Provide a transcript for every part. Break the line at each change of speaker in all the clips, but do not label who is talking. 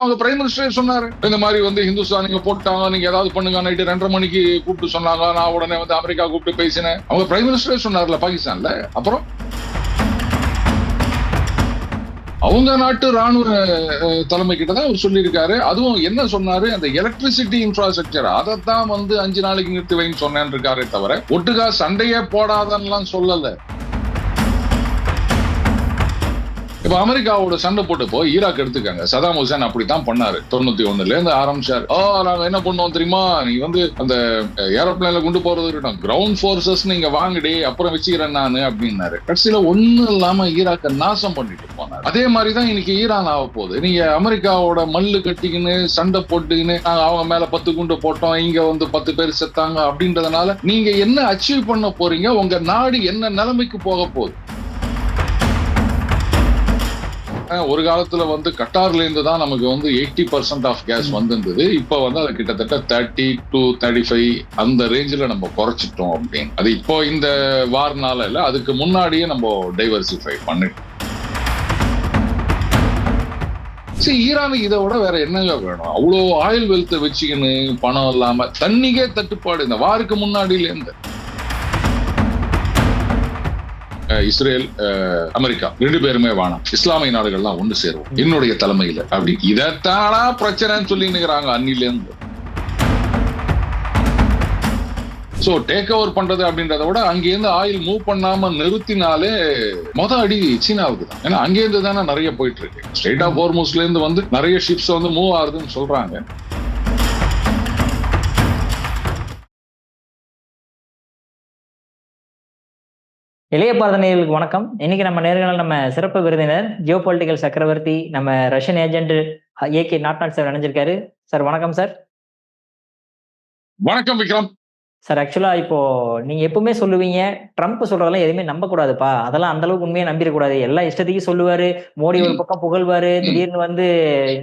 அவங்க பிரைம் மினிஸ்டரே சொன்னாரு, இந்த மாதிரி வந்து ஹிந்துஸ்தான் நீங்க போட்டாங்க, நீங்க ஏதாவது பண்ணுங்க. நைட்டு 2:30 மணிக்கு கூப்பிட்டு சொன்னாங்க. நான் உடனே வந்து அமெரிக்கா கூப்பிட்டு பேசினேன். அவங்க பிரைம் மினிஸ்டரே சொன்னார்ல பாகிஸ்தான்ல. அப்புறம் அவங்க நாட்டு ராணுவ தலைமை கிட்டதான் அவர் சொல்லியிருக்காரு. அதுவும் என்ன சொன்னாரு, அந்த எலக்ட்ரிசிட்டி இன்ஃப்ராஸ்ட்ரக்சர் அதைத்தான் வந்து 5 நாளைக்கு நிறுத்தி வைன்னு சொன்னேன்னு இருக்காரே தவிர ஒட்டுக்கா சண்டையே போடாதன்னு சொல்லல. இப்ப அமெரிக்காவோட சண்டை போட்டு போய் ஈராக் எடுத்துக்காங்க. சதாம் ஹுசேன் அப்படித்தான் பண்ணாரு. 91ல இருந்து ஆரம்பிச்சாரு. நாங்க என்ன பண்ணோம் தெரியுமா, நீ வந்து அந்த ஏரோப்ளேன்ல கொண்டு போறது இருக்கட்டும், கிரவுண்ட் போர்சஸ் நீங்க வாங்கடி, அப்புறம் வச்சுக்கிறேன் நானு அப்படின்னாரு. கடைசியில ஒண்ணும் இல்லாம ஈராக்க நாசம் பண்ணிட்டு போனாரு. அதே மாதிரிதான் இன்னைக்கு ஈரான் ஆக போகுது. நீங்க அமெரிக்காவோட மல்லு கட்டிக்கின்னு சண்டை போட்டுக்கின்னு அவங்க மேல 10 குண்டு போட்டோம், இங்க வந்து 10 பேர் செத்தாங்க அப்படின்றதுனால நீங்க என்ன அச்சீவ் பண்ண போறீங்க? உங்க நாடு என்ன நிலைமைக்கு போக போகுது? ஒரு காலத்துல வந்து கட்டார்ல இருந்து தான் நமக்கு வந்து 80% ஆஃப் கேஸ் வந்திருந்தது. இப்ப வந்து அது கிட்டத்தட்ட 30 to 35 அந்த ரேஞ்சில நம்ம குறைச்சிட்டோம் அப்படின்னு. அது இப்போ இந்த வாரனால இல்ல, அதுக்கு முன்னாடியே நம்ம டைவர்சிஃபை பண்ணிட்டோம். ஈரானுக்கு இதை விட வேற என்னங்க வேணும்? அவ்வளோ ஆயில் வெல்த் வச்சுக்கின்னு பணம் இல்லாம தண்ணிக்கே தட்டுப்பாடு இந்த வாருக்கு முன்னாடியில இருந்து. இஸ்ரேல், அமெரிக்கா 2 பேருமே வேணாம், இஸ்லாமிய நாடுகள்லாம் ஒண்ணு சேருவோம் என்னுடைய தலைமையில அப்படி. இதைத்தானா பிரச்சனைன்னு சொல்லி நிக்கிறாங்க அன்னில இருந்து. சோ டேக் ஓவர் பண்றது அப்படின்றத விட அங்கிருந்து ஆயில் மூவ் பண்ணாம நிறுத்தினாலே அடி சீனாவுக்கு தான். ஏன்னா அங்கிருந்து தானே நிறைய போயிட்டு இருக்கு. ஸ்ட்ரெயிட் ஆஃப் ஹோர்முஸ்ல இருந்து வந்து நிறைய ஷிப்ஸ் வந்து மூவ் ஆகுதுன்னு சொல்றாங்க.
இளைய பாரத நேயர்களுக்கு வணக்கம். இன்னைக்கு நம்ம நேர்காணல் நம்ம சிறப்பு விருந்தினர் ஜியோ பொலிட்டிக்கல் சக்கரவர்த்தி, நம்ம ரஷ்யன் ஏஜென்ட் AK நாட்நாட் சார் நினைஞ்சிருக்காரு. சார் வணக்கம் சார்.
வணக்கம் விக்ரம்
சார். ஆக்சுவலா இப்போ நீங்க எப்பவுமே சொல்லுவீங்க, ட்ரம்ப் சொல்றதெல்லாம் எதுவுமே நம்ப கூடாதுப்பா, அதெல்லாம் அந்த அளவுக்கு உண்மையை நம்பிடக்கூடாது, எல்லாம் இஷ்டத்துக்கு சொல்லுவாரு, மோடி ஒரு பக்கம் புகழ்வாரு, திடீர்னு வந்து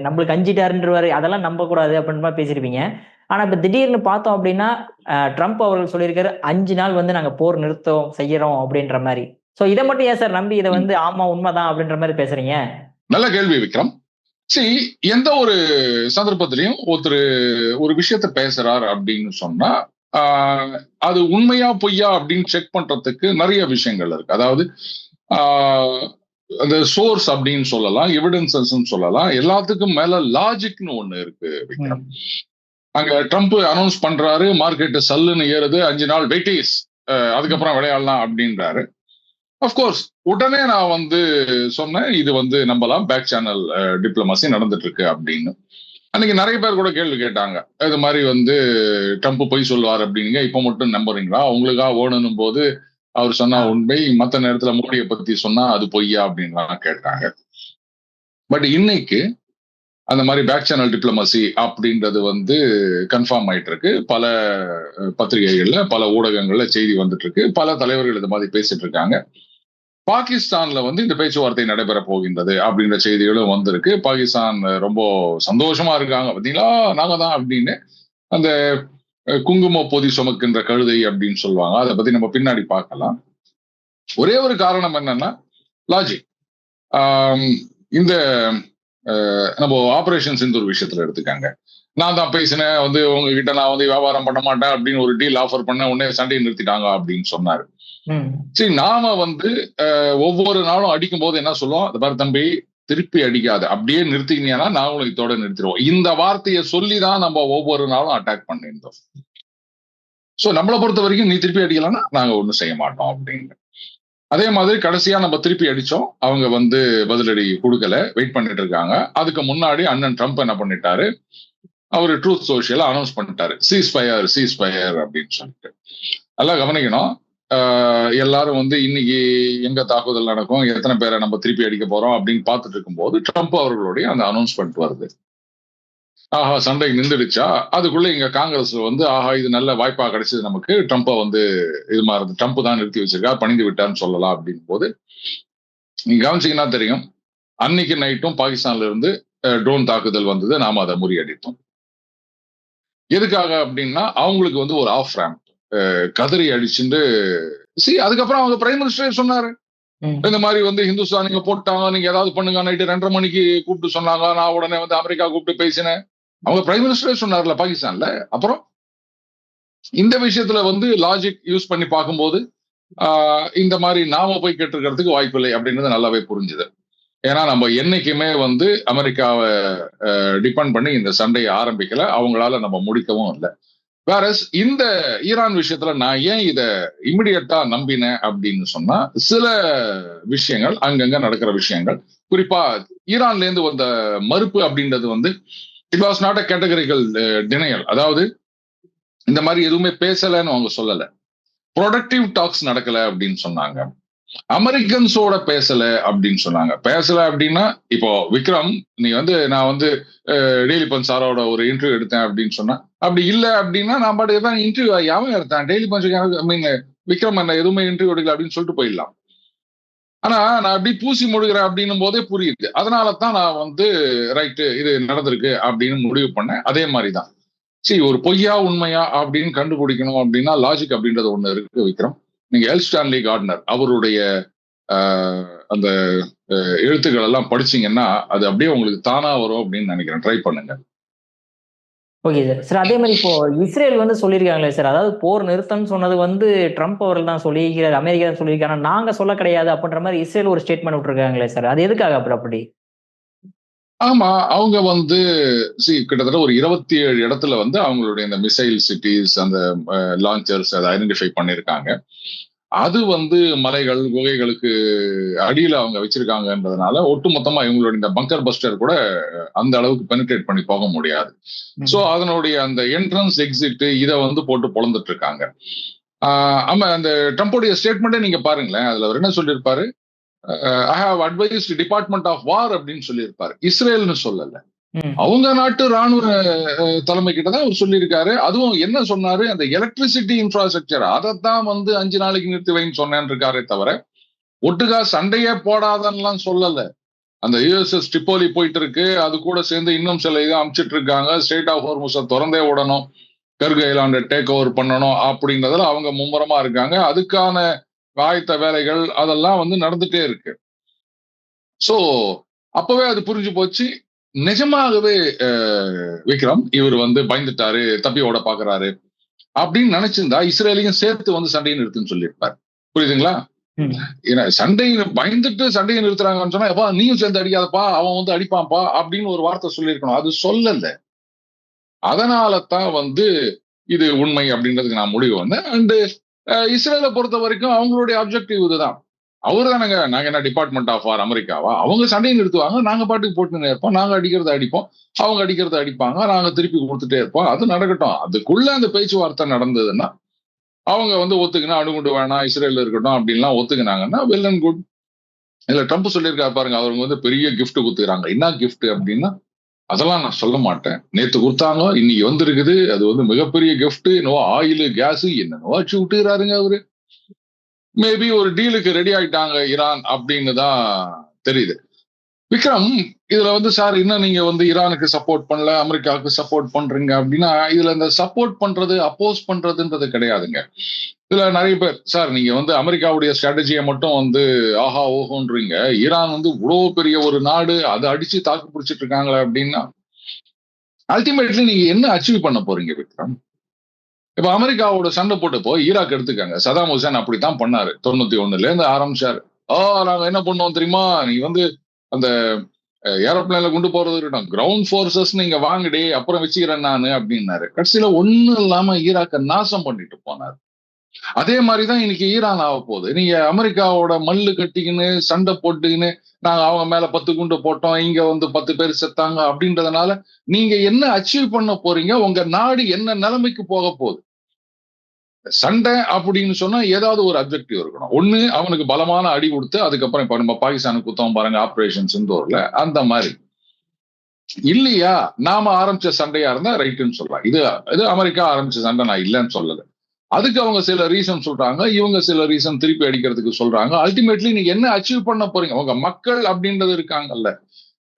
நம்மளுக்கு அஞ்சிட்டாருன்றவாரு, அதெல்லாம் நம்ப கூடாது அப்படின்னு பேசியிருப்பீங்க. ஆனா இப்ப திடீர்னு பார்த்தோம் அப்படின்னா ட்ரம்ப் அவர்கள் சொல்லியிருக்காரு 5 நாள் வந்து நாங்க போர் நிறுத்தம் செய்யறோம் அப்படின்ற மாதிரி. சோ இதை மட்டும் ஏன் சார் நம்பி இதை வந்து ஆமா உண்மைதான் அப்படின்ற மாதிரி பேசுறீங்க?
நல்ல கேள்வி விக்ரம். எந்த ஒரு சந்தர்ப்பத்திலையும் ஒரு விஷயத்த பேசுறார் அப்படின்னு சொன்னா அது உண்மையா பொய்யா அப்படின்னு செக் பண்றதுக்கு நிறைய விஷயங்கள் இருக்கு. அதாவது அந்த சோர்ஸ் அப்படின்னு சொல்லலாம், எவிடன்சஸ் சொல்லலாம், எல்லாத்துக்கும் மேல லாஜிக்னு ஒண்ணு இருக்கு விக்ரம். அங்க ட்ரம்ப் அனௌன்ஸ் பண்றாரு, மார்க்கெட் சல்லுன்னு ஏறுது, 5 நாள் வெயிட்டீஸ், அதுக்கப்புறம் விளையாடலாம் அப்படின்றாரு. அப்கோர்ஸ் உடனே நான் வந்து சொன்னேன், இது வந்து நம்பலாம், பேக் சேனல் டிப்ளமசி நடந்துட்டு இருக்கு அப்படின்னு. அன்னைக்கு நிறைய பேர் கூட கேள்வி கேட்டாங்க, இது மாதிரி வந்து ட்ரம்ப் பொய் சொல்லுவார் அப்படிங்க, இப்ப மட்டும் நம்புறீங்களா, உங்களுக்கா ஓடணும் போது அவர் சொன்னா உண்மை, மற்ற நேரத்துல மோடியை பத்தி சொன்னா அது பொய்யா அப்படின்லாம் கேட்டாங்க. பட் இன்னைக்கு அந்த மாதிரி பேக் சேனல் டிப்ளமசி அப்படின்றது வந்து கன்ஃபார்ம் ஆயிட்டு இருக்கு. பல பத்திரிகைகள்ல, பல ஊடகங்கள்ல செய்தி வந்துட்டு இருக்கு. பல தலைவர்கள் இது மாதிரி பேசிட்டு இருக்காங்க. பாகிஸ்தான்ல வந்து இந்த பேச்சுவார்த்தை நடைபெற போகின்றது அப்படின்ற செய்திகளும் வந்திருக்கு. பாகிஸ்தான் ரொம்ப சந்தோஷமா இருக்காங்க, பார்த்தீங்களா நாங்க தான் அப்படின்னு. அந்த குங்கும பொதி சுமக்கின்ற கழுதை அப்படின்னு சொல்லுவாங்க, அதை பத்தி நம்ம பின்னாடி பார்க்கலாம். ஒரே ஒரு காரணம் என்னன்னா லாஜிக். இந்த நம்ம ஆபரேஷன் சிந்தூர் விஷயத்துல எடுத்துக்காங்க. நான் தான் பேசினேன் வந்து உங்ககிட்ட, நான் வந்து வியாபாரம் பண்ண மாட்டேன் அப்படின்னு ஒரு டீல் ஆஃபர் பண்ண உடனே சண்டையை நிறுத்திட்டாங்க அப்படின்னு சொன்னாரு. நாம வந்து ஒவ்வொரு நாளும் அடிக்கும் போது என்ன சொல்லுவோம், அந்த மாதிரி தம்பி திருப்பி அடிக்காது, அப்படியே நிறுத்திக்கினா நாங்களும் இதோட நிறுத்திடுவோம். இந்த வார்த்தையை சொல்லிதான் நம்ம ஒவ்வொரு நாளும் அட்டாக் பண்ணிருந்தோம். சோ நம்மளை பொறுத்த வரைக்கும் நீ திருப்பி அடிக்கலன்னா நாங்க ஒண்ணும் செய்ய மாட்டோம் அப்படின்னு. அதே மாதிரி கடைசியா நம்ம திருப்பி அடிச்சோம், அவங்க வந்து பதிலடி கொடுக்கல, வெயிட் பண்ணிட்டு இருக்காங்க. அதுக்கு முன்னாடி அண்ணன் ட்ரம்ப் என்ன பண்ணிட்டாரு, அவரு ட்ரூத் சோஷியல் அனௌன்ஸ் பண்ணிட்டாரு, சீஸ் ஃபயர் அப்படின்னு சொல்லிட்டு. நல்லா கவனிக்கணும், எல்லாரும் வந்து இன்னைக்கு எங்க தாக்குதல் நடக்கும், எத்தனை பேரை நம்ம திருப்பி அடிக்க போறோம் அப்படின்னு பார்த்துட்டு இருக்கும்போது ட்ரம்ப் அவர்களுடைய அந்த அனௌன்ஸ்மெண்ட் வருது. ஆஹா சண்டை நின்றுடுச்சா, அதுக்குள்ள இங்க காங்கிரஸ் வந்து ஆஹா இது நல்ல வாய்ப்பா கிடைச்சது நமக்கு, ட்ரம்ப்பை வந்து இது மாதிரி ட்ரம்ப் தான் நிறுத்தி வச்சிருக்கா, பணிந்து விட்டான்னு சொல்லலாம் அப்படின்னு போது நீங்க கவனிச்சீங்கன்னா தெரியும், அன்னைக்கு நைட்டும் பாகிஸ்தான்ல இருந்து ட்ரோன் தாக்குதல் வந்தது, நாம அதை முறியடித்தோம். எதுக்காக அப்படின்னா அவங்களுக்கு வந்து ஒரு ஆஃப் ரேம்ப் கதறி அடிச்சுட்டு அதுக்கப்புறம் அவங்க பிரைம் மினிஸ்டரே சொன்னாரு, இந்த மாதிரி வந்து ஹிந்துஸ்தான் நீங்க போட்டாங்க, நீங்க ஏதாவது பண்ணுங்க, நைட்டு 2:30 மணிக்கு கூப்பிட்டு சொன்னாங்க, நான் உடனே வந்து அமெரிக்கா கூப்பிட்டு பேசினேன். அவங்க பிரைம் மினிஸ்டரே சொன்னார்ல பாகிஸ்தான்ல. அப்புறம் இந்த விஷயத்துல வந்து லாஜிக் யூஸ் பண்ணி பார்க்கும்போது இந்த மாதிரி நாம போய் கேட்டிருக்கிறதுக்கு வாய்ப்பில்லை அப்படின்றது நல்லாவே புரிஞ்சுது. ஏன்னா நம்ம என்னைக்குமே வந்து அமெரிக்காவை டிபெண்ட் பண்ணி இந்த சண்டையை ஆரம்பிக்கல, அவங்களால நம்ம முடிக்கவும் இல்லை. வேற இந்த ஈரான் விஷயத்துல நான் ஏன் இத இமிடியட்டா நம்பினேன் அப்படின்னு சொன்னா, சில விஷயங்கள் அங்கங்க நடக்கிற விஷயங்கள், குறிப்பா ஈரான்ல இருந்து வந்த மறுப்பு அப்படின்றது வந்து it was not a categorical denial. அதாவது இந்த மாதிரி எதுவுமே பேசலன்னு அவங்க சொல்லல, ப்ரொடக்டிவ் டாக்ஸ் நடக்கல அப்படின்னு சொன்னாங்க. அமெரிக்கன்ஸோட பேசல அப்படின்னு சொன்னாங்க. பேசல அப்படின்னா இப்போ விக்ரம் நீ வந்து நான் வந்து டெய்லி பஞ்ச் சாரோட ஒரு இன்டர்வியூ எடுத்தேன் அப்படின்னு சொன்னா, அப்படி இல்லை அப்படின்னா நான் பாட்டு தான் இன்டர்வியூ அவன் எடுத்தேன் டெய்லி பஞ்சுக்கு, ஐ மீன் விக்ரம் என்ன எதுவுமே இன்டர்வியூ எடுக்கல அப்படின்னு சொல்லிட்டு போயிடலாம். ஆனா நான் அப்படி பூசி முடுகிறேன் அப்படின்னும் போதே புரியுது. அதனால தான் நான் வந்து ரைட்டு இது நடந்திருக்கு அப்படின்னு முடிவு பண்ணேன். அதே மாதிரிதான் சரி, ஒரு பொய்யா உண்மையா அப்படின்னு கண்டுபிடிக்கணும் அப்படின்னா லாஜிக் அப்படின்றது ஒண்ணு இருக்கு விக்ரம். நீங்க எல் ஸ்டான்லி கார்ட்னர் அவருடைய அந்த எழுத்துக்கள் எல்லாம் படிச்சீங்கன்னா அது அப்படியே உங்களுக்கு தானா வரும் அப்படின்னு நினைக்கிறேன். ட்ரை பண்ணுங்க.
Okay sir. சார் அதே மாதிரி இப்போ இஸ்ரேல் வந்து சொல்லியிருக்காங்களே சார், அதாவது போர் நிறுத்தம்னு சொன்னது வந்து ட்ரம்ப் அவர்கள் தான் சொல்லியிருக்கிறார், அமெரிக்கா தான் சொல்லியிருக்காங்க, நாங்க சொல்ல கிடையாது அப்படின்ற மாதிரி இஸ்ரேல் ஒரு ஸ்டேட்மெண்ட் விட்டுருக்காங்களே சார், அது எதுக்காக அப்படி?
ஆமா, அவங்க வந்து கிட்டத்தட்ட ஒரு 27 இடத்துல வந்து அவங்களுடைய இந்த மிசைல் சிட்டிஸ், அந்த லான்ச்சர்ஸ் அதை ஐடென்டிஃபை பண்ணியிருக்காங்க. அது வந்து மலைகள் குகைகளுக்கு அடியில அவங்க வச்சிருக்காங்கன்றதுனால ஒட்டுமொத்தமா இவங்களுடைய இந்த பங்கர் பஸ்டர் கூட அந்த அளவுக்கு பெனிட்ரேட் பண்ணி போக முடியாது. சோ அதனுடைய அந்த என்ட்ரன்ஸ் எக்ஸிட் இதை வந்து போட்டு பொழந்துட்டு இருக்காங்க. ஆமா, அந்த ட்ரம்போடைய ஸ்டேட்மெண்ட்டே நீங்க பாருங்களேன். அதுல அவர் என்ன சொல்லியிருப்பாரு, I have advised department of war அப்படின்னு சொல்லியிருப்பாரு. இஸ்ரேல்னு சொல்லல, அவங்க நாட்டு ராணுவ தலைமை கிட்ட தான் அவர் சொல்லியிருக்காரு. அதுவும் என்ன சொன்னாரு, அந்த எலக்ட்ரிசிட்டி இன்ஃப்ராஸ்ட்ரக்சர் அதைத்தான் வந்து 5 நாளைக்கு நிறுத்தி வைன்னு சொன்னேன்னு இருக்காரே தவிர ஒட்டுக்கா சண்டையே போடாதன்னுலாம் சொல்லல. அந்த யுஎஸ்எஸ் ட்ரிப்போலி போயிட்டு இருக்கு, அது கூட சேர்ந்து இன்னும் சில இதை அமிச்சிட்டு இருக்காங்க. ஸ்டேட் ஆஃப் ஹோர்முஸை திறந்தே விடணும், கர்க் ஐலாண்டை டேக் ஓவர் பண்ணணும் அப்படின்றதுல அவங்க மும்முரமா இருக்காங்க. அதுக்கான ஆயத்த வேலைகள் அதெல்லாம் வந்து நடந்துட்டே இருக்கு. சோ அப்பவே அது புரிஞ்சு போச்சு. நிஜமாகவே விக்ரம் இவர் வந்து பயந்துட்டாரு, தப்பி ஓட பாக்குறாரு அப்படின்னு நினைச்சிருந்தா இஸ்ரேலையும் சேர்த்து வந்து சண்டையை நிறுத்துன்னு சொல்லியிருப்பார். புரியுதுங்களா? சண்டையை பயந்துட்டு சண்டையை நிறுத்துறாங்கன்னு சொன்னா, எப்பா நீயும் சேர்ந்து அடிக்காதப்பா, அவன் வந்து அடிப்பான்ப்பா அப்படின்னு ஒரு வார்த்தை சொல்லியிருக்கணும். அது சொல்லல. அதனாலதான் வந்து இது உண்மை அப்படின்றதுக்கு நான் முடிவு வந்தேன். அண்ட் இஸ்ரேலை பொறுத்த வரைக்கும் அவங்களுடைய ஆப்ஜெக்டிவ் இதுதான். அவரு தானங்க, நாங்க என்ன டிபார்ட்மெண்ட் ஆஃப் வார் அமெரிக்காவா? அவங்க சண்டையை நிறுத்துவாங்க, நாங்க பாட்டுக்கு போட்டுன்னு இருப்போம், நாங்க அடிக்கிறத அடிப்போம், அவங்க அடிக்கிறத அடிப்பாங்க, நாங்க திருப்பி கொடுத்துட்டே இருப்போம். அது நடக்கட்டும். அதுக்குள்ள அந்த பேச்சுவார்த்தை நடந்ததுன்னா அவங்க வந்து ஒத்துக்கினா அணுகுண்டு வேணாம், இஸ்ரேல் இருக்கட்டும் அப்படின்லாம் ஒத்துக்கினாங்கன்னா வெல் அண்ட் குட். இல்ல ட்ரம்ப் சொல்லியிருக்காரு பாருங்க, அவங்க வந்து பெரிய கிஃப்ட் கொடுத்துக்கிறாங்க. என்ன கிஃப்ட் அப்படின்னா அதெல்லாம் நான் சொல்ல மாட்டேன். நேத்து கொடுத்தாங்க, இன்னைக்கு வந்திருக்குது, அது வந்து மிகப்பெரிய கிஃப்ட். என்னவோ ஆயில் கேஸ் என்னவோ வச்சு விட்டுறாருங்க அவரு. மேபி ஒரு டீலுக்கு ரெடி ஆயிட்டாங்க ஈரான் அப்படின்னு தான் தெரியுது. விக்ரம், இதுல வந்து சார் இன்னும் நீங்க வந்து ஈரானுக்கு சப்போர்ட் பண்ணல, அமெரிக்காவுக்கு சப்போர்ட் பண்றீங்க அப்படின்னா, இதுல இந்த சப்போர்ட் பண்றது அப்போஸ் பண்றதுன்றது கிடையாதுங்க. இதுல நிறைய பேர் சார் நீங்க வந்து அமெரிக்காவுடைய ஸ்ட்ராட்டஜியை மட்டும் வந்து ஆஹா ஓஹோன்றீங்க, ஈரான் வந்து இவ்வளவு பெரிய ஒரு நாடு, அதை அடிச்சு தாக்கு பிடிச்சிட்டு இருக்காங்களே அப்படின்னா அல்டிமேட்லி நீங்க என்ன அச்சீவ் பண்ண போறீங்க விக்ரம்? இப்ப அமெரிக்காவோட சண்டை போட்டு போய் ஈராக் எடுத்துக்காங்க. சதாம் ஹுசேன் அப்படித்தான் பண்ணாரு. 91ல இருந்து ஆரம்பிச்சாரு. நாங்க என்ன பண்ணோம் தெரியுமா, நீ வந்து அந்த ஏரோப்ளேன்ல கொண்டு போறது இருக்கட்டும், கிரவுண்ட் போர்சஸ் நீங்க வாங்கடி, அப்புறம் வச்சுக்கிறேன் நானு அப்படின்னாரு. கடைசியில ஒண்ணும் இல்லாம ஈராக்க நாசம் பண்ணிட்டு போனாரு. அதே மாதிரிதான் இன்னைக்கு ஈரான் ஆக போகுது. நீங்க அமெரிக்காவோட மல்லு கட்டிக்கின்னு சண்டை போட்டுக்கின்னு நாங்க அவங்க மேல 10 குண்டு போட்டோம், இங்க வந்து 10 பேர் செத்தாங்க அப்படின்றதுனால நீங்க என்ன அச்சீவ் பண்ண போறீங்க? உங்க நாடு என்ன நிலைமைக்கு போக போகுது? சண்டை அப்படின்னு சொன்னா ஏதாவது ஒரு அப்ஜெக்டிவ் இருக்கணும். ஒண்ணு அவனுக்கு பலமான அடி கொடுத்து அதுக்கப்புறம் இப்ப நம்ம பாகிஸ்தானுக்கு குத்தம் பாருங்க, ஆபரேஷன் சிந்தூர்ல அந்த மாதிரி. இல்லையா நாம ஆரம்பிச்ச சண்டையா இருந்தா ரைட்டுன்னு சொல்லலாம். இது அமெரிக்கா ஆரம்பிச்ச சண்டை, நான் இல்லைன்னு சொல்லல. அதுக்கு அவங்க சில ரீசன் சொல்றாங்க, இவங்க சில ரீசன் திருப்பி அடிக்கிறதுக்கு சொல்றாங்க. அல்டிமேட்லி நீங்க என்ன அச்சீவ் பண்ண போறீங்க? உங்க மக்கள் அப்படின்றது இருக்காங்கல்ல,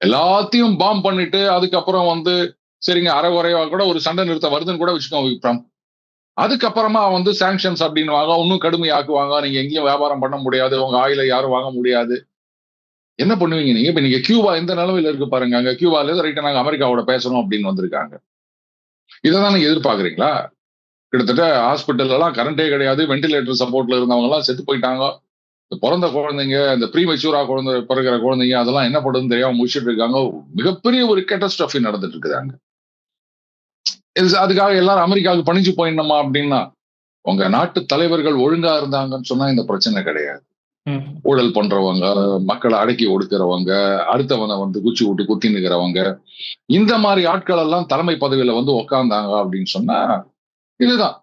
எல்லாத்தையும் பாம் பண்ணிட்டு அதுக்கப்புறம் வந்து சரிங்க அரை குறைவா கூட ஒரு சண்டை நிறுத்த வருதுன்னு கூட வச்சுக்கோங்க விக்ரம். அதுக்கப்புறமா வந்து சாங்ஷன்ஸ் அப்படின்னுவாங்க, இன்னும் கடுமையாக்குவாங்க. நீங்க எங்கேயும் வியாபாரம் பண்ண முடியாது, உங்க ஆயில யாரும் வாங்க முடியாது. என்ன பண்ணுவீங்க நீங்க? இப்ப நீங்க கியூபா எந்த நிலமையில இருக்கு பாருங்க. அங்க கியூபால இருந்து ரைட்டா நாங்க அமெரிக்காவோட பேசணும் அப்படின்னு வந்திருக்காங்க. இதைதான் நீங்க எதிர்பார்க்கறீங்களா? கிட்டத்தட்ட ஹாஸ்பிட்டல் எல்லாம் கரண்டே கிடையாது, வென்டிலேட்டர் சப்போர்ட்ல இருந்தவங்க எல்லாம் செத்து போயிட்டாங்க. பிறந்த குழந்தைங்க, இந்த ப்ரீ மெச்சூரா குழந்தை பிறகுற குழந்தைங்க அதெல்லாம் என்ன பண்ணுறதுன்னு தெரியாம முடிச்சுட்டு இருக்காங்க. மிகப்பெரிய ஒரு கேட்டஸ்ட்ராஃபி நடந்துட்டு இருக்குதாங்க. அதுக்காக எல்லாரும் அமெரிக்காவுக்கு பணிஞ்சு போயிடணுமா அப்படின்னா, உங்க நாட்டு தலைவர்கள் ஒழுங்கா இருந்தாங்கன்னு சொன்னா இந்த பிரச்சனை கிடையாது. ஊழல் பண்றவங்க, மக்களை அடக்கி ஒடுக்கிறவங்க, அடுத்தவனை வந்து குச்சி விட்டு குத்தி நிற்கிறவங்க, இந்த மாதிரி ஆட்கள் எல்லாம் தலைமை பதவியில வந்து உக்காந்தாங்க அப்படின்னு சொன்னா இதுதான்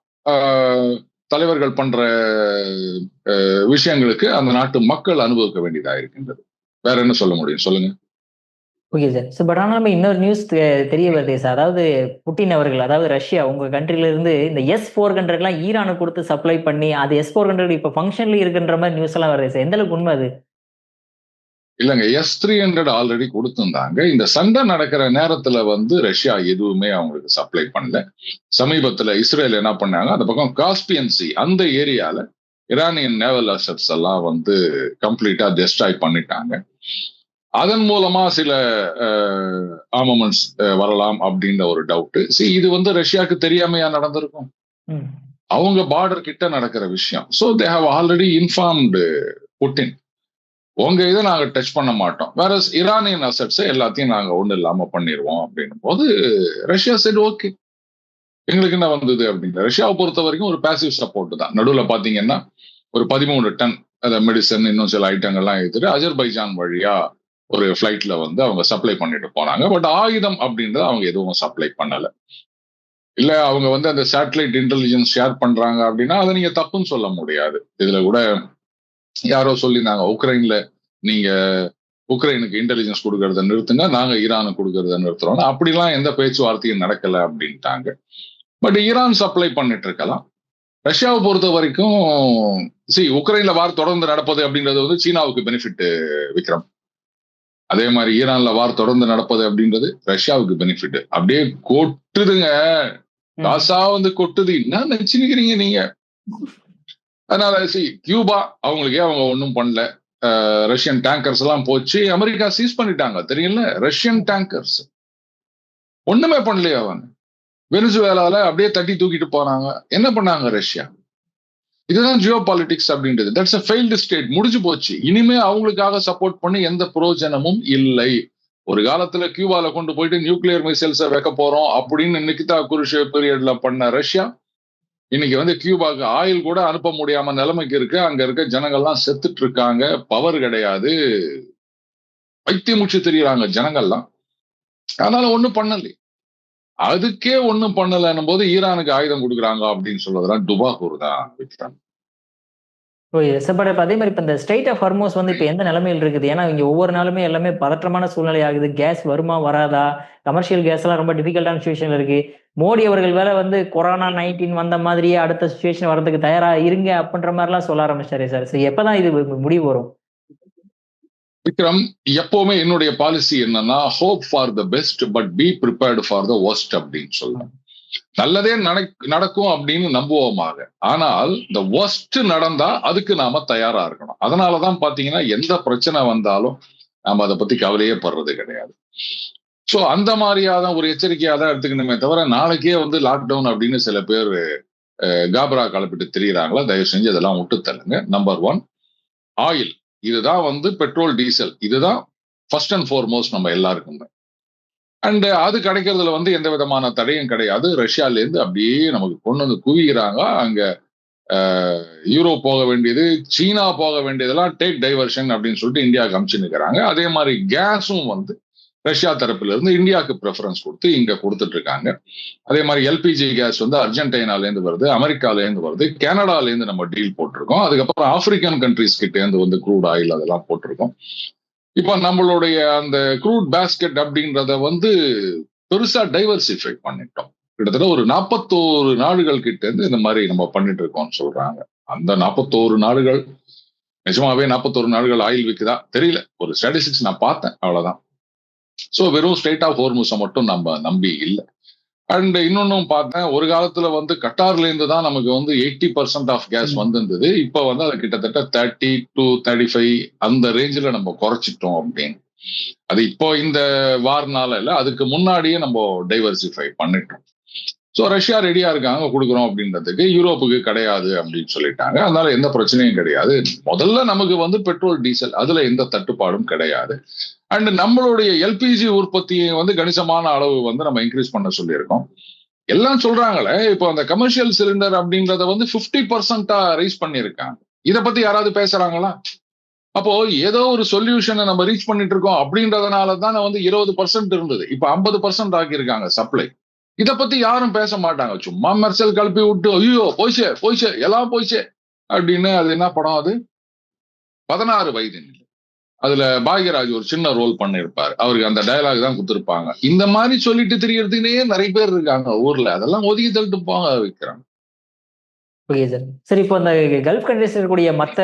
தலைவர்கள் பண்ற விஷயங்களுக்கு அந்த நாட்டு மக்கள் அனுபவிக்க வேண்டியதா இருக்கின்றது. வேற என்ன சொல்ல முடியும் சொல்லுங்க.
Okay sir. ஸோ பட் ஆனால் நம்ம இன்னொரு நியூஸ் தெரிய வருது சார். அதாவது புட்டின் அவர்கள், அதாவது ரஷ்யா உங்க கண்ட்ரில இருந்து இந்த S-400 ஈரானுக்கு கொடுத்து சப்ளை பண்ணி அது S-400 இப்ப ஃபங்க்ஷன்ல இருக்குன்ற மாதிரி நியூஸ் எல்லாம் வருது சார். எந்த அளவுக்கு உண்மை அது?
இல்லங்க, S-300 ஆல்ரெடி கொடுத்திருந்தாங்க. இந்த சண்டை நடக்கிற நேரத்துல வந்து ரஷ்யா எதுவுமே அவங்களுக்கு சப்ளை பண்ணல. சமீபத்துல இஸ்ரேல் என்ன பண்ணாங்க, அந்த பக்கம் காஸ்பியன் சி அந்த ஏரியால ஈரானியன் நேவல் அசெட்ஸ் எல்லாம் வந்து கம்ப்ளீட்டா டெஸ்ட்ராய் பண்ணிட்டாங்க. அதன் மூலமா சில ஆர்மமெண்ட்ஸ் வரலாம் அப்படின்ற ஒரு டவுட். இது வந்து ரஷ்யாவுக்கு தெரியாமையா நடந்திருக்கும். அவங்க பார்டர் கிட்ட நடக்கிற விஷயம். So they have already informed Putin, உங்க இதை நாங்க டச் பண்ண மாட்டோம், வேற ஈரானியன் அசெட்ஸ் எல்லாத்தையும் நாங்க ஒண்ணு இல்லாம பண்ணிடுவோம் அப்படின்னும் போது ரஷ்யா சைடு ஓகே, எங்களுக்கு என்ன வந்தது அப்படின்னு. ரஷ்யாவை பொறுத்த வரைக்கும் ஒரு பேசிவ் சப்போர்ட் தான். நடுவில் பாத்தீங்கன்னா ஒரு 13 டன் மெடிசன் இன்னும் சில ஐட்டங்கள்லாம் எடுத்துட்டு அஜர்பைஜான் வழியா ஒரு ஃபிளைட்ல வந்து அவங்க சப்ளை பண்ணிட்டு போனாங்க. பட் ஆயுதம் அப்படின்றத அவங்க எதுவும் சப்ளை பண்ணல. இல்ல அவங்க வந்து அந்த சேட்டலைட் இன்டெலிஜென்ஸ் ஷேர் பண்றாங்க அப்படின்னா அதை நீங்க தப்புன்னு சொல்ல முடியாது. இதுல கூட யாரோ சொல்லியிருந்தாங்க, உக்ரைன்ல நீங்க உக்ரைனுக்கு இன்டெலிஜென்ஸ் கொடுக்கறத நிறுத்துங்க, நாங்க ஈரானுக்கு கொடுக்கறத நிறுத்துறோம். அப்படிலாம் எந்த பேச்சுவார்த்தையும் நடக்கல அப்படின்ட்டாங்க. பட் ஈரான் சப்ளை பண்ணிட்டு இருக்கலாம். ரஷ்யாவை பொறுத்த வரைக்கும் உக்ரைன்ல வார் தொடர்ந்து நடப்பது அப்படின்றது வந்து சீனாவுக்கு பெனிஃபிட் விக்ரம். அதே மாதிரி ஈரான்ல வார் தொடர்ந்து நடப்பது அப்படின்றது ரஷ்யாவுக்கு பெனிஃபிட். அப்படியே கொட்டுதுங்க, காசா வந்து கொட்டுது. என்ன நினைச்சுக்கிறீங்க நீங்க? அதனால கியூபா அவங்களுக்கே அவங்க ஒன்றும் பண்ணல. ரஷ்யன் டேங்கர்ஸ் எல்லாம் போச்சு, அமெரிக்கா சீஸ் பண்ணிட்டாங்க தெரியல. ரஷ்யன் டேங்கர்ஸ் ஒண்ணுமே பண்ணலையா அவங்க. வெனிசுவேலால அப்படியே தட்டி தூக்கிட்டு போனாங்க. என்ன பண்ணாங்க ரஷ்யா? இதுதான் ஜியோ பாலிடிக்ஸ் அப்படின்றது. That's a failed state. முடிஞ்சு போச்சு. இனிமே அவங்களுக்காக சப்போர்ட் பண்ணி எந்த பிரயோஜனமும் இல்லை. ஒரு காலத்துல கியூபால கொண்டு போயிட்டு நியூக்ளியர் மிசைல்ஸை வைக்க போறோம் அப்படின்னு நிக்கிதா குருஷேவ் பீரியட்ல பண்ண ரஷ்யா இன்னைக்கு வந்து கியூபாக்கு ஆயில் கூட அனுப்ப முடியாம நிலைமைக்கு இருக்கு. அங்க இருக்க ஜனங்கள்லாம் செத்துட்டு இருக்காங்க. பவர் கிடையாது, வைத்தியம் முடிச்சு தெரியுறாங்க ஜனங்கள்லாம். அதனால ஒண்ணும் பண்ணல. அதுக்கே ஒண்ணும் பண்ணலன்னும் போது ஈரானுக்கு ஆயுதம் கொடுக்குறாங்க அப்படின்னு சொல்றதுலாம் டுபாகூர் தான் விக்ரம்.
அதே மாதிரி இப்ப இந்த ஸ்ட்ரெய்ட் ஆஃப் ஹார்மோஸ் வந்து இப்ப எந்த நிலைமையில் இருக்குது? ஏன்னா இங்க ஒவ்வொரு நாளுமே எல்லாமே பதற்றமான சூழ்நிலை ஆகுது. கேஸ் வருமா வராதா? கமர்ஷியல் கேஸ் எல்லாம் ரொம்ப டிஃபிகல்ட்டான சுச்சுவேஷன்ல இருக்கு. மோடி அவர்கள் வேற வந்து கொரோனா 19 வந்த மாதிரியே அடுத்த சுச்சுவேஷன் வரதுக்கு தயாரா இருங்க அப்படின்ற மாதிரி எல்லாம் சொல்ல ஆரம்பிச்சாரு சார். எப்பதான் இது முடிவு வரும்?
விக்ரம், எப்பவுமே என்னுடைய பாலிசி என்னன்னா, hope for the best but B prepared for the worst அப்படின்னு சொல்லுவேன். நல்லதே நடக்கும் அப்படின்னு நம்புவோமாக, ஆனால் இந்த வொர்ஸ்ட் நடந்தா அதுக்கு நாம தயாரா இருக்கணும். அதனாலதான் பாத்தீங்கன்னா எந்த பிரச்சனை வந்தாலும் நாம அதை பத்தி கவலையே படுறது கிடையாது. சோ அந்த மாதிரியாத ஒரு எச்சரிக்கையா தான் எடுத்துக்கணுமே தவிர, நாளைக்கே வந்து லாக்டவுன் அப்படின்னு சில பேர் காபரா கலப்பிட்டு திரியிறாங்களா, தயவு செஞ்சு அதெல்லாம் விட்டு தள்ளுங்க. Number 1, oil. இதுதான் வந்து பெட்ரோல் டீசல், இதுதான் ஃபர்ஸ்ட் அண்ட் ஃபார்மோஸ்ட் நம்ம எல்லாருக்குமே. அண்ட் அது கிடைக்கிறதுல வந்து எந்த விதமான தடையும் கிடையாது. ரஷ்யால இருந்து அப்படியே நமக்கு கொண்டு வந்து குவிக்கிறாங்க. அங்க யூரோப் போக வேண்டியது, சீனா போக வேண்டியதெல்லாம் டேக் டைவர்ஷன் அப்படின்னு சொல்லிட்டு இந்தியாவுக்கு அனுப்பிச்சு நிற்கிறாங்க. அதே மாதிரி கேஸும் வந்து ரஷ்யா தரப்புல இருந்து இந்தியாவுக்கு ப்ரெஃபரன்ஸ் கொடுத்து இங்க கொடுத்துட்டு இருக்காங்க. அதே மாதிரி எல்பிஜி கேஸ் வந்து அர்ஜென்டினால இருந்து வருது, அமெரிக்கால இருந்து வருது, கனடால இருந்து நம்ம டீல் போட்டிருக்கோம். அதுக்கப்புறம் ஆப்பிரிக்கன் கண்ட்ரிஸ் கிட்ட இருந்து வந்து க்ரூட் ஆயில் அதெல்லாம் போட்டிருக்கோம். இப்ப நம்மளுடைய அந்த க்ரூட் பேஸ்கெட் அப்படின்றத வந்து பெருசா டைவர்சிஃபை பண்ணிட்டோம். கிட்டத்தட்ட ஒரு 41 நாடுகள் கிட்ட இருந்து இந்த மாதிரி நம்ம பண்ணிட்டு இருக்கோம்னு சொல்றாங்க. அந்த 41 நாடுகள் நிஜமாவே 41 நாடுகள் ஆயில் விக்குதா தெரியல. ஒரு ஸ்டாட்டிஸ்டிக்ஸ் நான் பார்த்தேன், அவ்வளவுதான். சோ வெறும் ஸ்ட்ரெய்ட் ஆஃப் ஹோர்முஸை மட்டும் நம்ம நம்பி இல்லை. அண்ட் இன்னொன்னும் பார்த்தேன், ஒரு காலத்துல வந்து கட்டார்ல இருந்து தான் நமக்கு வந்து 80% ஆஃப் கேஸ் வந்திருந்தது. இப்ப வந்து அது கிட்டத்தட்ட 30 to 35 அந்த ரேஞ்சில நம்ம குறைச்சிட்டோம் அப்படின்னு. அது இப்போ இந்த வார்னால இல்ல, அதுக்கு முன்னாடியே நம்ம டைவர்சிஃபை பண்ணிட்டோம். ஸோ ரஷ்யா ரெடியா இருக்காங்க கொடுக்குறோம் அப்படின்றதுக்கு, யூரோப்புக்கு கிடையாது அப்படின்னு சொல்லிட்டாங்க. அதனால எந்த பிரச்சனையும் கிடையாது. முதல்ல நமக்கு வந்து பெட்ரோல் டீசல் அதுல எந்த தட்டுப்பாடும் கிடையாது. அண்ட் நம்மளுடைய எல்பிஜி உற்பத்தியை வந்து கணிசமான அளவு வந்து நம்ம இன்க்ரீஸ் பண்ண சொல்லியிருக்கோம். எல்லாம் சொல்றாங்களே, இப்போ அந்த கமர்ஷியல் சிலிண்டர் அப்படின்றத வந்து 50% ரைஸ் பண்ணியிருக்காங்க. இதை பத்தி யாராவது பேசுறாங்களா? அப்போ ஏதோ ஒரு சொல்யூஷனை நம்ம ரீச் பண்ணிட்டு இருக்கோம் அப்படின்றதுனால தான் வந்து 20% இருந்தது, இப்ப 50% ஆக்கியிருக்காங்க சப்ளை. இத பத்தி யாரும் பேச மாட்டாங்க. சும்மா மெர்சல் கலப்பி விட்டு ஐயோ போய்ச்சே போய்ச்சே எல்லாம் போய்ச்சே அப்படின்னு. அது என்ன படம்? அது 16 வயது. அதுல பாக்யராஜ் ஒரு சின்ன ரோல் பண்ணிருப்பாரு. அவருக்கு அந்த டயலாக் தான் கொடுத்திருப்பாங்க. இந்த மாதிரி சொல்லிட்டு தெரியறதுனே நிறைய பேர் இருக்காங்க ஊர்ல. அதெல்லாம் ஒதுக்கி தள்ளிட்டு போங்க வைக்கிறாங்க.
Okay sir. சார் இப்போ அந்த கல்ஃப் கண்ட்ரீஸ் இருக்கக்கூடிய மற்ற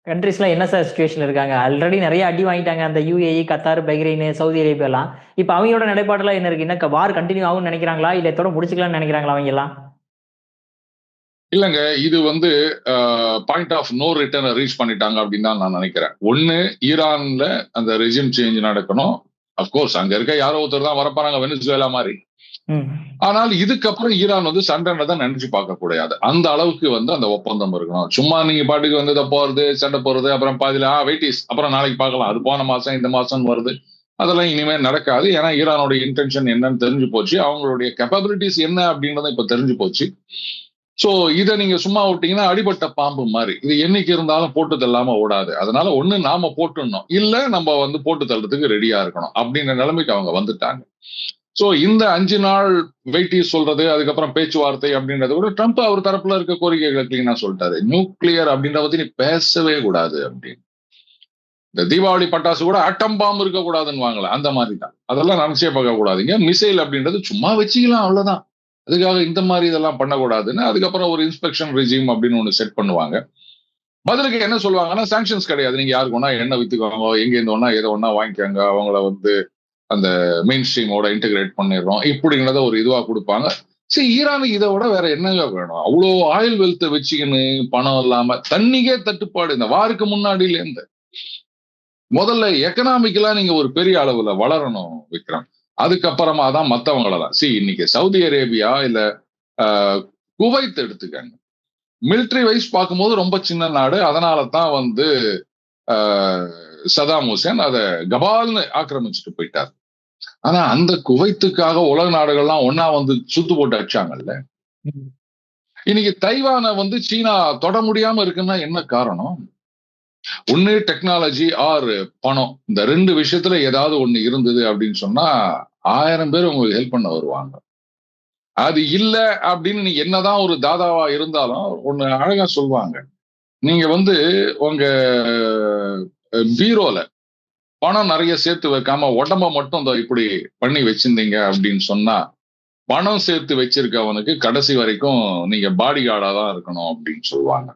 கண்ட்ரீஸ்லாம் என்ன சார் சுச்சுவேஷன் இருக்காங்க? ஆல்ரெடி நிறைய அடி வாங்கிட்டாங்க அந்த யுஏஇ, கத்தார், பஹ்ரைன், சவுதி அரேபியாலாம். இப்போ அவங்களோட நிலைப்பாடுலாம் என்ன இருக்கு? என்ன வார் கண்டினியூ ஆகும்னு நினைக்கிறாங்களா, இல்ல இதோட முடிச்சுக்கலாம்னு நினைக்கிறாங்களா அவங்க எல்லாம்?
இல்லங்க, இது வந்து point of no return reach பண்ணிட்டாங்க அப்படின்னு தான் நான் நினைக்கிறேன். ஒண்ணு, ஈரான்ல அந்த ரெஜிம் சேஞ்ச் நடக்கணும். அப்கோர்ஸ் அங்க இருக்க யாரோ ஒருத்தர் தான் வரப்பாங்க, வெனிசுவேலா மாதிரி. ஆனால் இதுக்கப்புறம் ஈரான் வந்து சண்டை தான் நினைச்சு பார்க்க கூடாது. அந்த அளவுக்கு வந்து அந்த ஒப்பந்தம் இருக்கணும். சும்மா நீங்க பாட்டுக்கு வந்து இதை போறது, சண்டை போறது, அப்புறம் பாதியில வெயிட்டிஸ் அப்புறம் நாளைக்கு பார்க்கலாம், அது போன மாசம் இந்த மாசம் வருது, அதெல்லாம் இனிமே நடக்காது. ஏன்னா ஈரானோட இன்டென்ஷன் என்னன்னு தெரிஞ்சு போச்சு, அவங்களுடைய கேப்பபிலிட்டிஸ் என்ன அப்படின்றத இப்ப தெரிஞ்சு போச்சு. சோ இதை நீங்க சும்மா விட்டீங்கன்னா அடிபட்ட பாம்பு மாதிரி, இது என்னைக்கு இருந்தாலும் போட்டு தள்ளாம ஓடாது. அதனால ஒண்ணு நாம போட்டுடணும், இல்ல நம்ம வந்து போட்டு தள்ளுறதுக்கு ரெடியா இருக்கணும் அப்படின்ற நிலைமைக்கு அவங்க வந்துட்டாங்க. சோ இந்த 5 நாள் வெயிட்டி சொல்றது, அதுக்கப்புறம் பேச்சுவார்த்தை அப்படின்றத விட ட்ரம்ப் அவர் தரப்புல இருக்க கோரிக்கைகளை கிளீனா சொல்லிட்டாரு. நியூக்ளியர் அப்படின்றத பத்தி நீ பேசவே கூடாது அப்படின்னு. இந்த தீபாவளி பட்டாசு கூட ஆட்டம் பாம்பு இருக்க கூடாதுன்னு வாங்கல, அந்த மாதிரி தான். அதெல்லாம் நினைச்சே பார்க்க கூடாதுங்க. மிசைல் அப்படின்றது சும்மா வச்சுக்கலாம், அவ்வளவுதான். அதுக்காக இந்த மாதிரி இதெல்லாம் பண்ணக்கூடாதுன்னு அதுக்கப்புறம் ஒரு இன்ஸ்பெக்ஷன் ரெஜிம் அப்படின்னு ஒண்ணு செட் பண்ணுவாங்க. பதிலுக்கு என்ன சொல்லுவாங்கன்னா, சாங்ஷன்ஸ் கிடையாது, நீங்க யாருக்கு ஒன்னா என்ன வித்துக்கோங்க, எங்க இருந்து ஒன்னா எதை ஒன்னா வாங்கிக்கோங்க, அவங்கள வந்து அந்த மெயின் ஸ்ட்ரீமோட இன்டெகிரேட் பண்ணிடுறோம் இப்படிங்கிறத ஒரு இதுவா கொடுப்பாங்க. சரி, ஈரானுக்கு இதை விட வேற என்னங்க வேணும்? அவ்வளோ ஆயில் வெல்த்தை வச்சுக்கின்னு பணம் இல்லாம, தண்ணிக்கே தட்டுப்பாடு இந்த வாருக்கு முன்னாடியில இருந்து. முதல்ல எக்கனாமிக்கலா நீங்க ஒரு பெரிய அளவுல வளரணும் விக்ரம், அதுக்கப்புறமா தான் மத்தவங்கள தான். இன்னைக்கு சவுதி அரேபியா இல்ல குவைத் எடுத்துக்கங்க, மிலிட்டரி வைஸ் பார்க்கும்போது ரொம்ப சின்ன நாடு. அதனால தான் வந்து சதாம் ஹுசேன் அதை கபால்னு ஆக்கிரமிச்சுட்டு போயிட்டார். ஆனா அந்த குவைத்துக்காக உலக நாடுகள்லாம் ஒன்னா வந்து சுத்து போட்டு அடிச்சாங்கல்ல. இன்னைக்கு தைவானை வந்து சீனா தொட முடியாம இருக்குன்னா என்ன காரணம்? ஒண்ணு டெக்னாலஜி ஆர் பணம், இந்த ரெண்டு விஷயத்துல ஏதாவது ஒண்ணு இருந்தது அப்படின்னு சொன்னா 1000 பேர் உங்களுக்கு ஹெல்ப் பண்ண வருவாங்க. அது இல்ல அப்படின்னு நீ என்னதான் ஒரு தாதாவா இருந்தாலும் ஒண்ணு அழகா சொல்லுவாங்க, நீங்க வந்து உங்க பீரோல பணம் நிறைய சேர்த்து வைக்காம உடம்ப மட்டும் இப்படி பண்ணி வச்சிருந்தீங்க அப்படின்னு சொன்னா, பணம் சேர்த்து வச்சிருக்கவனுக்கு கடைசி வரைக்கும் நீங்க பாடி கார்டா தான் இருக்கணும் அப்படின்னு சொல்லுவாங்க.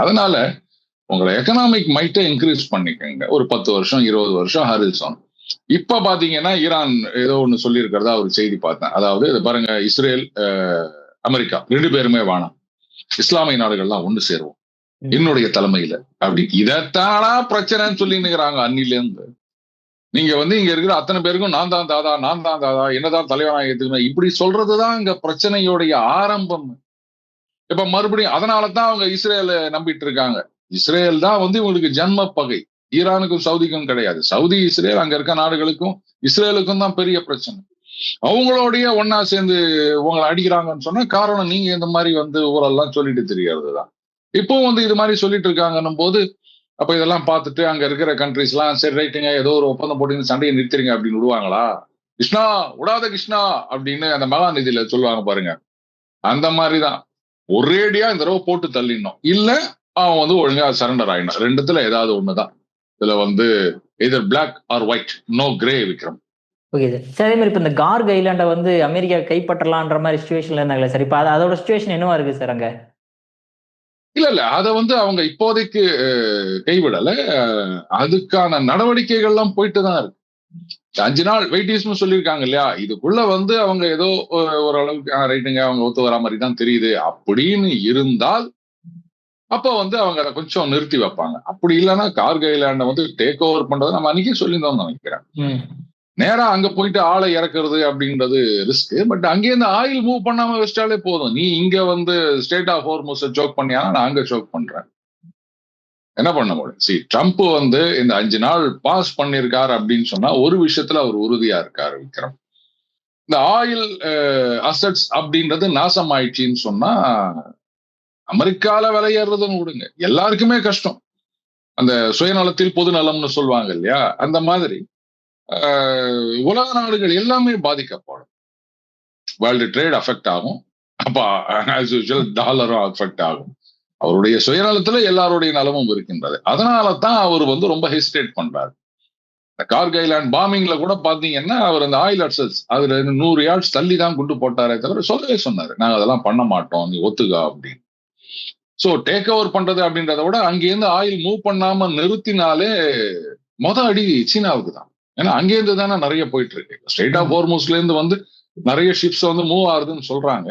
அதனால உங்களை எக்கனாமிக் மைட்டை இன்க்ரீஸ் பண்ணிக்கங்க. ஒரு 10 வருஷம் 20 வருஷம் ஹாரிசன். இப்ப பாத்தீங்கன்னா ஈரான் ஏதோ ஒண்ணு சொல்லி இருக்கிறதா ஒரு செய்தி பார்த்தேன். அதாவது இது பாருங்க, இஸ்ரேல் அமெரிக்கா 2 பேருமே வேணாம், இஸ்லாமிய நாடுகள்லாம் ஒண்ணு சேருவோம் என்னுடைய தலைமையில அப்படி. இதைத்தானா பிரச்சனைன்னு சொல்லினுங்கிறாங்க அன்னில இருந்து. நீங்க வந்து இங்க இருக்கிற அத்தனை பேருக்கும் நான் தான் தாதா, நான் தான் தாதா, என்னதான் தலைவனாக ஏத்துக்கணும் இப்படி சொல்றதுதான் இங்க பிரச்சனையோடைய ஆரம்பம். இப்ப மறுபடியும் அதனாலதான் அவங்க இஸ்ரேல நம்பிட்டு இருக்காங்க. இஸ்ரேல் தான் வந்து இவங்களுக்கு ஜன்ம பகை, ஈரானுக்கும் சவுதிக்கும் கிடையாது. சவுதி இஸ்ரேல் அங்க இருக்க நாடுகளுக்கும் இஸ்ரேலுக்கும் தான் பெரிய பிரச்சனை. அவங்களோடைய ஒன்னா சேர்ந்து உங்களை அடிக்கிறாங்கன்னு சொன்னா காரணம் நீங்க இந்த மாதிரி வந்து ஊரெல்லாம் சொல்லிட்டு தெரியாது தான். இப்போ வந்து இது மாதிரி சொல்லிட்டு இருக்காங்கன்னும் போது, அப்ப இதெல்லாம் பார்த்துட்டு அங்க இருக்கிற கண்ட்ரிஸ் எல்லாம் சரி ரைட்டுங்க, ஏதோ ஒரு ஒப்பந்தம் போட்டு சண்டையை நிறுத்திருங்க அப்படின்னு விடுவாங்களா? கிருஷ்ணா விடாத கிருஷ்ணா அப்படின்னு அந்த மகா நிதியில சொல்லுவாங்க பாருங்க, அந்த மாதிரிதான் ஒரேடியா இந்த தடவை போட்டு தள்ளிடணும், இல்ல அவன் வந்து ஒழுங்கா சரண்டர் ஆயிடணும். ரெண்டுத்துல ஏதாவது ஒண்ணுதான். இதுல வந்து either black or white, no grey Vikram.
Okay sir. Sir, அதே மாதிரி இப்போ இந்த கார்க் ஐலாண்டை வந்து அமெரிக்கா கைப்பற்றலான்ற மாதிரி சுச்சுவேஷன்ல இருந்தாங்களே சார், இப்போ அதோட சுச்சுவேஷன் என்னவா இருக்கு சார் அங்க?
இல்ல அதை வந்து அவங்க இப்போதைக்கு கைவிடல, அதுக்கான நடவடிக்கைகள்லாம் போயிட்டு தான் இருக்கு. 5 நாள் வெயிட்டிஸ்னு சொல்லியிருக்காங்க இல்லையா, இதுக்குள்ள வந்து அவங்க ஏதோ ஓரளவுக்கு ரைட்டுங்க அவங்க ஒத்து வரா மாதிரி தான் தெரியுது அப்படின்னு இருந்தால் அப்ப வந்து அவங்க அதை கொஞ்சம் நிறுத்தி வைப்பாங்க. அப்படி இல்லைன்னா கார்கோ ஐலாண்டை வந்து டேக் ஓவர் பண்றது நம்ம அன்னைக்கே சொல்லியிருந்தோம்னு நினைக்கிறேன். நேரா அங்க போயிட்டு ஆளை இறக்குறது அப்படின்றது ரிஸ்க். பட் அங்கேருந்து ஆயில் மூவ் பண்ணாம வச்சிட்டாலே போதும். நீ இங்க வந்து ஸ்டேட் ஆஃப் ஹோர்முஸ் ஜோக் பண்ணியானா நான் அங்க ஜோக் பண்றேன், என்ன பண்ண முடியும்? ட்ரம்ப் வந்து இந்த 5 நாள் பாஸ் பண்ணிருக்காரு அப்படின்னு சொன்னா ஒரு விஷயத்துல அவர் உறுதியா இருக்காரு விக்ரம். இந்த ஆயில் அசட்ஸ் அப்படின்றது நாசம் ஆயிடுச்சின்னு சொன்னா அமெரிக்கால விலையேறதுன்னு விடுங்க, எல்லாருக்குமே கஷ்டம். அந்த சுயநலத்தில் பொது நலம்னு சொல்லுவாங்க இல்லையா, அந்த மாதிரி உலக நாடுகள் எல்லாமே பாதிக்கப்படும். வேர்ல்டு ட்ரேட் அஃபெக்ட் ஆகும். அப்ப ஆஸ் யூசுவல் டாலரும் அஃபெக்ட் ஆகும். அவருடைய சுயநலத்துல எல்லாருடைய நலமும் இருக்கின்றது. அதனால தான் அவர் வந்து ரொம்ப ஹெசிடேட் பண்றாரு. கார்கோ ஐலாண்ட் பாம்பிங்ல கூட பாத்தீங்கன்னா அவர் அந்த ஆயில் அட்சஸ் அதுல 100 yards தள்ளி தான் குண்டு போட்டாரே தவிர சொல்லவே சொன்னாரு, நாங்க அதெல்லாம் பண்ண மாட்டோம், நீ ஒத்துக்கா அப்படின்னு. சோ டேக் ஓவர் பண்றது அப்படின்றத விட அங்கேருந்து ஆயில் மூவ் பண்ணாம நிறுத்தினாலே அடி சீனாவுக்கு தான். ஏன்னா அங்கேருந்து தானே நிறைய போயிட்டு இருக்கு. ஸ்ட்ரெயிட் ஆஃப் ஹோர்முஸ்ல இருந்து வந்து நிறைய ஷிப்ஸ் வந்து மூவ் ஆகுதுன்னு சொல்றாங்க.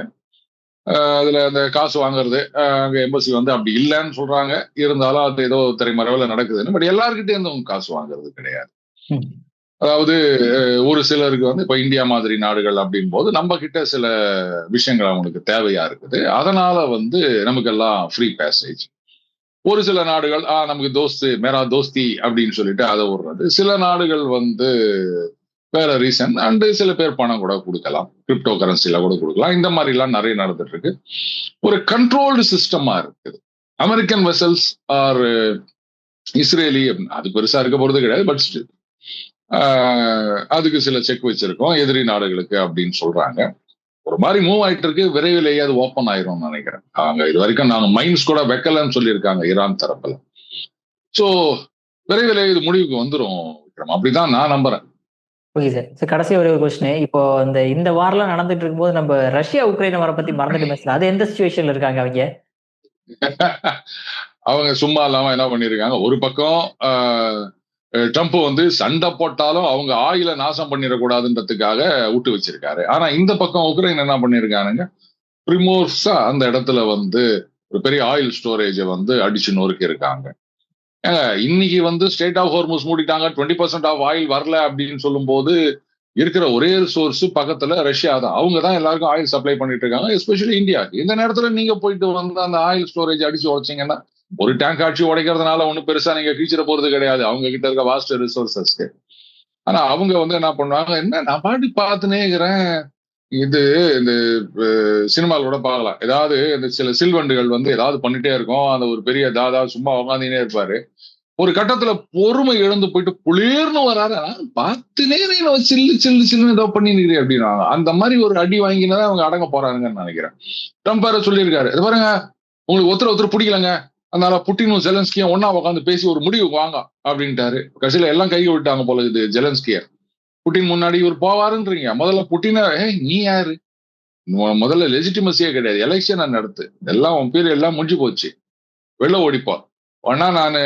அதுல அந்த காசு வாங்குறது அங்க எம்பசி வந்து அப்படி இல்லைன்னு சொல்றாங்க. இருந்தாலும் அது ஏதோ திரைமறைவில் நடக்குதுன்னு. பட் எல்லாருக்கிட்டே இருந்து அவங்க காசு வாங்குறது கிடையாது. அதாவது ஒரு சிலருக்கு வந்து இப்ப இந்தியா மாதிரி நாடுகள் அப்படின் போது நம்ம கிட்ட சில விஷயங்கள் அவங்களுக்கு தேவையா இருக்குது. அதனால வந்து நமக்கு எல்லாம் ஃப்ரீ பேசேஜ். ஒரு சில நாடுகள் நமக்கு தோஸ்து மேரா தோஸ்தி அப்படின்னு சொல்லிட்டு அதை விடுறது. சில நாடுகள் வந்து வேற ரீசன் அண்ட் சில பேர் பணம் கூட கொடுக்கலாம், கிரிப்டோ கரன்சில கூட கொடுக்கலாம். இந்த மாதிரி எல்லாம் நிறைய நடந்துட்டு இருக்கு. ஒரு கண்ட்ரோல்டு சிஸ்டமா இருக்குது. அமெரிக்கன் வெசல்ஸ் ஆர் இஸ்ரேலி அது பெருசா இருக்க போறது கிடையாது. பட் அதுக்கு சில செக் வச்சிருக்கோம் எதிரி நாடுகளுக்கு அப்படின்னு சொல்றாங்க. ஒரு மாதிரி மூவ் ஆயிட்டு இருக்கு. விரைவிலேயே அது ஓப்பன் ஆயிரும் நினைக்கிறேன். அவங்க இது வரைக்கும் நாங்க மைன்ஸ் கூட வைக்கலன்னு சொல்லியிருக்காங்க ஈரான் தரப்புல. சோ விரைவிலேயே இது முடிவுக்கு வந்துரும் விக்ரம், அப்படிதான் நான் நம்புறேன்.
Okay sir. சார் கடைசி ஒரு கொஸ்டின். இப்போ இந்த வார்லாம் நடந்துட்டு இருக்கும்போது நம்ம ரஷ்யா உக்ரைன் வார பத்தி மறந்துட்டு பேசலாம். அது எந்த சிச்சுவேஷன்ல இருக்காங்க அவங்க?
அவங்க சும்மா இல்லாம என்ன பண்ணிருக்காங்க, ஒரு பக்கம் ட்ரம்ப் வந்து சண்டை போட்டாலும் அவங்க ஆயில நாசம் பண்ணிடக்கூடாதுன்றதுக்காக விட்டு வச்சிருக்காரு. ஆனா இந்த பக்கம் உக்ரைன் என்ன பண்ணிருக்கானுங்க, பிரிமோர்ஸா அந்த இடத்துல வந்து ஒரு பெரிய ஆயில் ஸ்டோரேஜை வந்து அடிச்சு நொறுக்கி இருக்காங்க. இன்னைக்கு வந்து ஸ்டேட் ஆஃப் ஹோர்முஸ் மூடிட்டாங்க, 20% ஆஃப் ஆயில் வரல அப்படின்னு சொல்லும் போது இருக்கிற ஒரே சோர்ஸ் பக்கத்துல ரஷ்யா தான். அவங்க தான் எல்லாருக்கும் ஆயில் சப்ளை பண்ணிட்டு இருக்காங்க, எஸ்பெஷலி இந்தியாவுக்கு. இந்த நேரத்துல நீங்க போயிட்டு வந்து அந்த ஆயில் ஸ்டோரேஜ் அடிச்சு உடைச்சிங்கன்னா ஒரு டேங்க் ஆட்சி உடைக்கிறதுனால ஒன்னும் பெருசா நீங்க கீச்சிட போறது கிடையாது அவங்க கிட்ட இருக்க வாஸ்ட் ரிசோர்சஸ்க்கு. ஆனா அவங்க வந்து என்ன பண்ணுவாங்க, என்ன நான் பாட்டு பார்த்துனே இருக்கிறேன். இது இந்த சினிமாவில் கூட பார்க்கலாம். ஏதாவது இந்த சில சில்வண்டுகள் வந்து ஏதாவது பண்ணிட்டே இருக்கும். அந்த ஒரு பெரிய தாதா சும்மா உட்காந்துனே இருப்பாரு. ஒரு கட்டத்துல பொறுமை இழந்து போயிட்டு புளிர்னு வராரு. பார்த்துனே சில்லு சில்லு சில்லுன்னு ஏதோ பண்ணிருக்கிறேன் அப்படின்னா அந்த மாதிரி ஒரு அடி வாங்கினதான் அவங்க அடங்க போறாங்கன்னு நினைக்கிறேன். ட்ரம்ப் வேற சொல்லியிருக்காரு, இது பாருங்க உங்களுக்கு ஒருத்தர் பிடிக்கலங்க, அதனால புட்டினும் ஜெலன்ஸ்கியும் ஒன்னா உட்காந்து பேசி ஒரு முடிவு வாங்க அப்படின்ட்டாரு. கடைசியில எல்லாம் கையை விட்டாங்க போல இது ஜெலன்ஸ்கிய. புட்டின் முன்னாடி இவர் போவாருன்றீங்க. முதல்ல புட்டின நீ யாரு, முதல்ல லெஜிட்டிமசியே கிடையாது, எலெக்ஷன் நடத்து, எல்லாம் உன் பேர் எல்லாம் முடிஞ்சு போச்சு, வெளில ஓடிப்போ, ஒன்னா நான்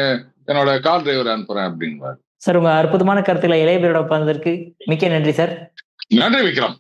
என்னோட கார் டிரைவர் அனுப்புறேன் அப்படின்வார்.
சார் உங்க அற்புதமான கருத்துல இளைய பேரோட உட்கார்ந்ததற்கு மிக்க நன்றி சார்.
நன்றி விக்ரம்.